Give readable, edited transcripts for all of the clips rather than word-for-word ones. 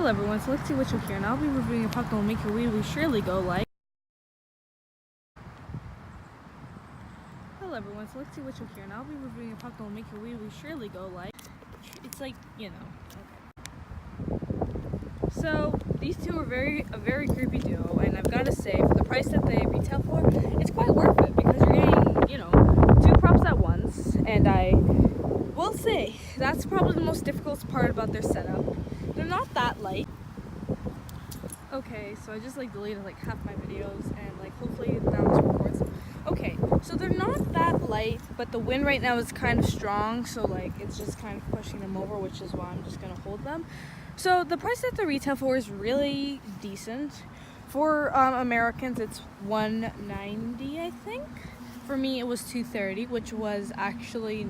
Hello everyone, so let's see what you'll hear, and I'll be reviewing a product that will make your wee wee surely go like. Hello everyone, so let's see what you'll hear, and I'll be reviewing a product that will make your wee wee surely go like. It's like, you know, okay. So these two are a very creepy duo, and I've got to say, for the price that they retail for, it's quite worth it because you're getting, you know, two props at once, and I will say that's probably the most difficult part about their setup. They're not that light. Okay, so I just deleted half my videos, and hopefully now this records. Okay, so they're not that light, but the wind right now is kind of strong, so it's just kind of pushing them over, which is why I'm just gonna hold them. So the price that they retail for is really decent. For Americans, it's $190, I think. For me, it was $230, which was actually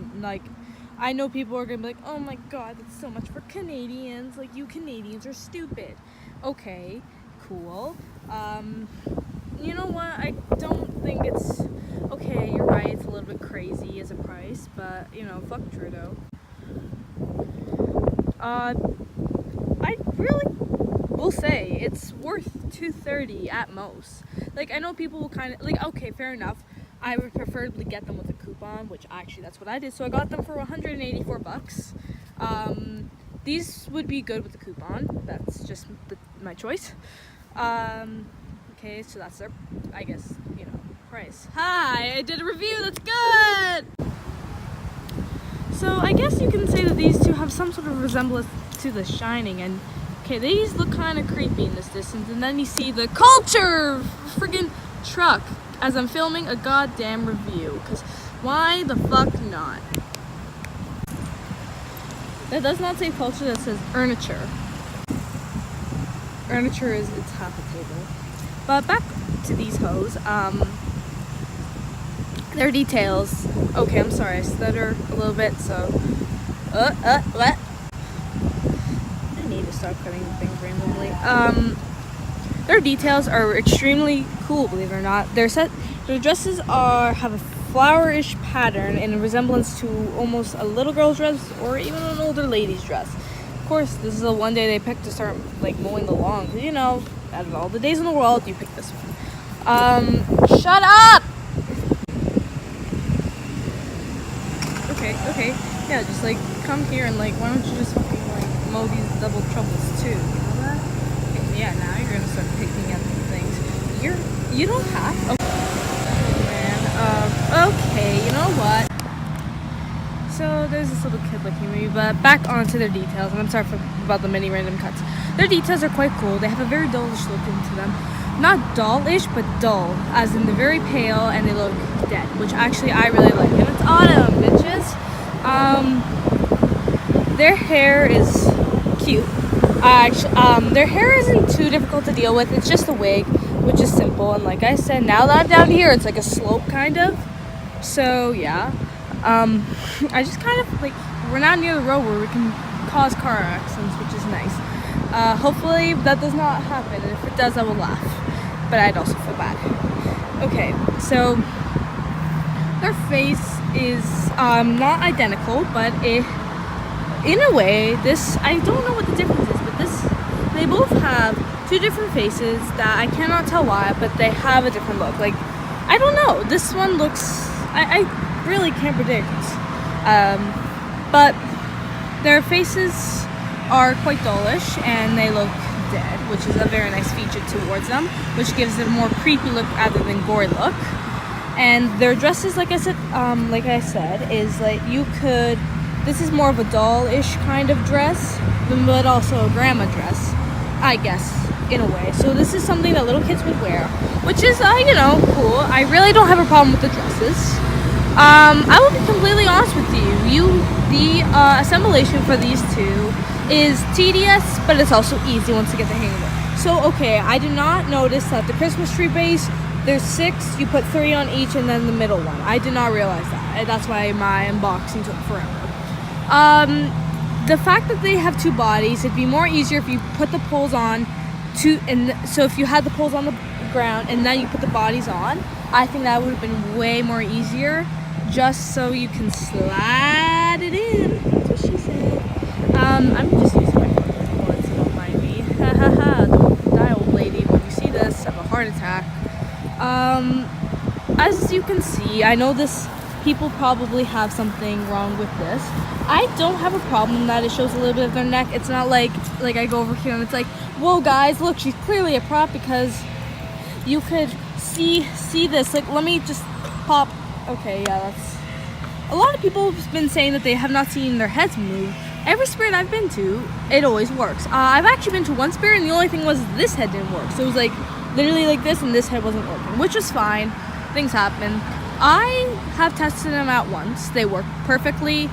I know people are gonna be like, oh my god, that's so much for Canadians. You Canadians are stupid. Okay, cool. You know what? I don't think it's okay. You're right. It's a little bit crazy as a price, but you know, fuck Trudeau. I really will say it's worth $230 at most. I know people will kind of okay, fair enough. I would preferably get them with a coupon, which actually that's what I did. So I got them for $184. These would be good with the coupon. That's just my choice. Okay, so that's their, I guess, you know, price. Hi, I did a review. That's good. So I guess you can say that these two have some sort of resemblance to The Shining, and okay, these look kind of creepy in this distance, and then you see the culture friggin' truck as I'm filming a goddamn review, because why the fuck not? That does not say culture, that says furniture. Furniture is, it's half a table. But back to these hoes, their details. Okay, I'm sorry, I stutter a little bit, so, what? I need to stop cutting things randomly. Their details are extremely cool, believe it or not. Their dresses have a flowerish pattern in resemblance to almost a little girl's dress or even an older lady's dress. Of course, this is the one day they picked to start mowing the lawn, because you know, out of all the days in the world, you pick this one. Shut up! Okay, yeah, just come here and why don't you just fucking mow these double troubles too, you know that? Okay, yeah, now you're gonna start picking up things. You don't have. Okay, you know what? So there's this little kid looking at me, but back onto their details, and I'm sorry about the many random cuts. Their details are quite cool. They have a very dullish look into them. Not dullish, but dull, as in they're very pale and they look dead, which actually I really like. And it's autumn, bitches. Their hair is cute. Their hair isn't too difficult to deal with. It's just a wig, which is simple. And like I said, now that I'm down here, it's like a slope kind of. So yeah, I just kind of we're not near the road where we can cause car accidents, which is nice. Hopefully that does not happen, and if it does, I will laugh, but I'd also feel bad. Okay, so their face is not identical, but in a way, I don't know what the difference is, but they both have two different faces that I cannot tell why, but they have a different look. I don't know, this one looks, I really can't predict, but their faces are quite dullish and they look dead, which is a very nice feature towards them, which gives it a more creepy look rather than gory look. And their dresses, like I said, is this is more of a doll-ish kind of dress, but also a grandma dress, I guess, in a way. So this is something that little kids would wear, which is, you know, cool. I really don't have a problem with the dresses. I will be completely honest with you. The assemblation for these two is tedious, but it's also easy once you get the hang of it. So, okay, I did not notice that the Christmas tree base, there's 6, you put 3 on each, and then the middle one. I did not realize that. That's why my unboxing took forever. The fact that they have 2 bodies, it'd be more easier if you put the poles on, so if you had the poles on the ground and then you put the bodies on, I think that would have been way more easier, just so you can slide it in. That's what she said. I'm just using my phone, so don't mind me. can see, I know this people probably have something wrong with this. I don't have a problem that it shows a little bit of their neck. It's not like I go over here and it's like, whoa guys, look, she's clearly a prop, because you could see this. Like, let me just pop. Okay, yeah, that's a lot of people have been saying that they have not seen their heads move. Every spirit I've been to, it always works. I've actually been to one spirit and the only thing was this head didn't work. So it was like literally like this and this head wasn't working, which was fine. Things happen. I have tested them out once. They work perfectly.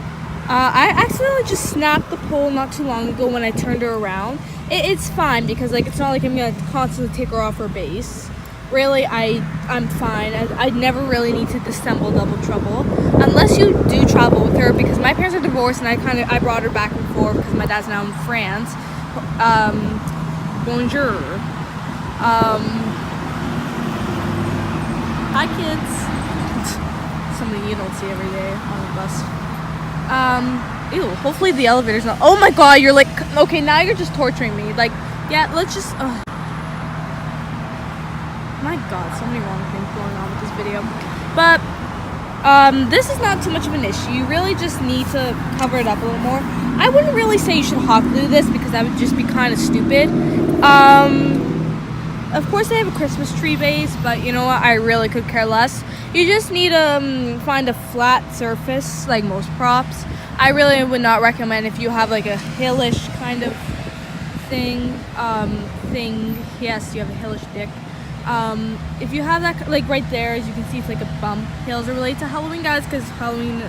I accidentally just snapped the pole not too long ago when I turned her around. It's fine because like it's not like I'm gonna constantly take her off her base. Really, I'm fine. I never really need to disassemble Double Trouble unless you do travel with her, because my parents are divorced and I brought her back and forth because my dad's now in France. Bonjour. Hi kids. Something you don't see every day on the bus. Ew, hopefully the elevator's not. Oh my god, you're like, okay, now you're just torturing me. Like, yeah, let's just, my god, so many wrong things going on with this video. But, this is not too much of an issue. You really just need to cover it up a little more. I wouldn't really say you should hot glue this because that would just be kind of stupid. Of course they have a Christmas tree base, but you know what, I really could care less. You just need to find a flat surface, like most props. I really would not recommend if you have like a hillish kind of thing. Yes, you have a hillish dick. If you have that, like right there, as you can see, it's like a bump. Hills are related to Halloween, guys, because Halloween,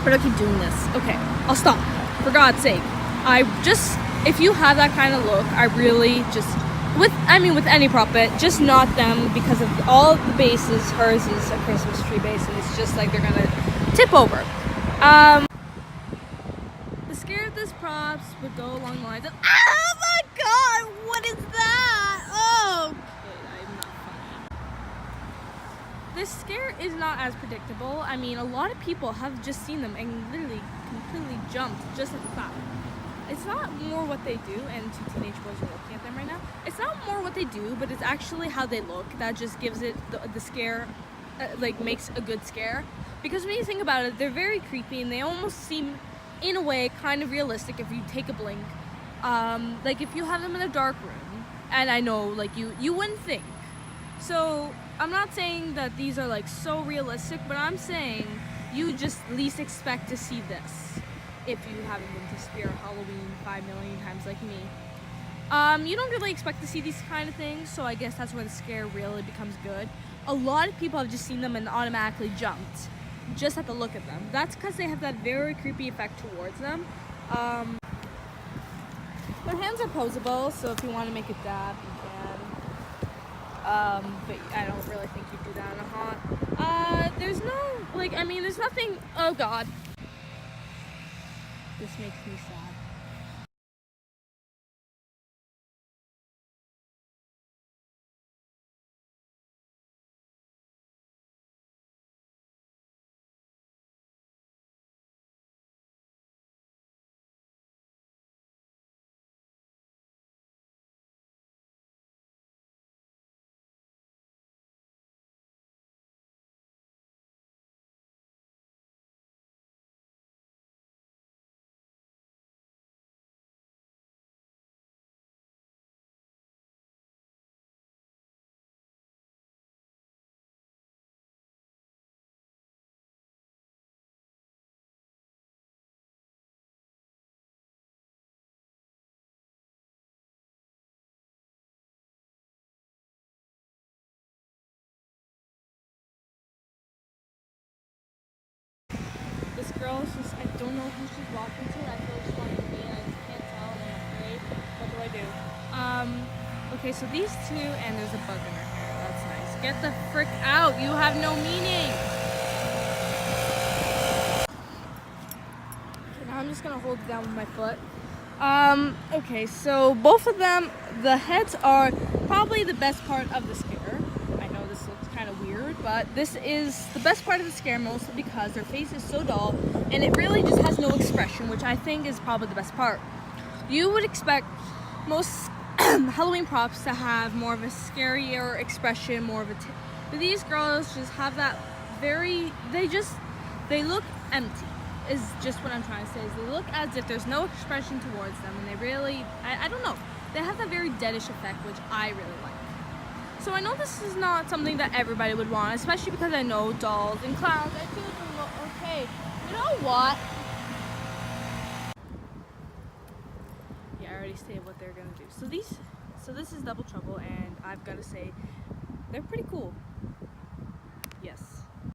but I keep doing this. Okay, I'll stop. For God's sake. If you have that kind of look, I really just, with any prop bit, just not them, because of all of the bases. Hers is a Christmas tree base, and it's just like they're gonna tip over. The scare of this props would go along the lines of, oh my god, what is that? Oh, okay, I'm not funny. This scare is not as predictable. I mean, a lot of people have just seen them and literally completely jumped just at the thought. It's not more what they do, and two teenage boys are looking at them right now. It's not more what they do, but it's actually how they look that just gives it the scare, like makes a good scare. Because when you think about it, they're very creepy and they almost seem, in a way, kind of realistic if you take a blink. Like if you have them in a dark room, and I know like you wouldn't think. So I'm not saying that these are like so realistic, but I'm saying you just least expect to see this. If you haven't been to Spirit Halloween 5 million times like me. You don't really expect to see these kind of things, so I guess that's where the scare really becomes good. A lot of people have just seen them and automatically jumped just at the look of them. That's because they have that very creepy effect towards them. Their hands are posable, so if you want to make a dab, you can. But I don't really think you do that in a haunt. There's no, there's nothing, oh god. This makes me sad. This girl is just, I don't know who she's walking to. I feel she's walking to me and I just can't tell and I'm afraid. What do I do? Okay, so these two, and there's a bug in her hair. That's nice. Get the frick out. You have no meaning. Okay, now I'm just gonna hold it down with my foot. Okay, so both of them, the heads are probably the best part of the scare. I know this looks kind of weird, but this is the best part of the scare, mostly because their face is so dull and it really just has no expression, which I think is probably the best part. You would expect most Halloween props to have more of a scarier expression, more of a But these girls just have that they look empty, is just what I'm trying to say. Is they look as if there's no expression towards them, and they really, I don't know, they have that very deadish effect, which I really like. So I know this is not something that everybody would want, especially because I know dolls and clowns. I feel okay. You know what? Yeah, I already stated what they're gonna do. So this is Double Trouble, and I've got to say, they're pretty cool.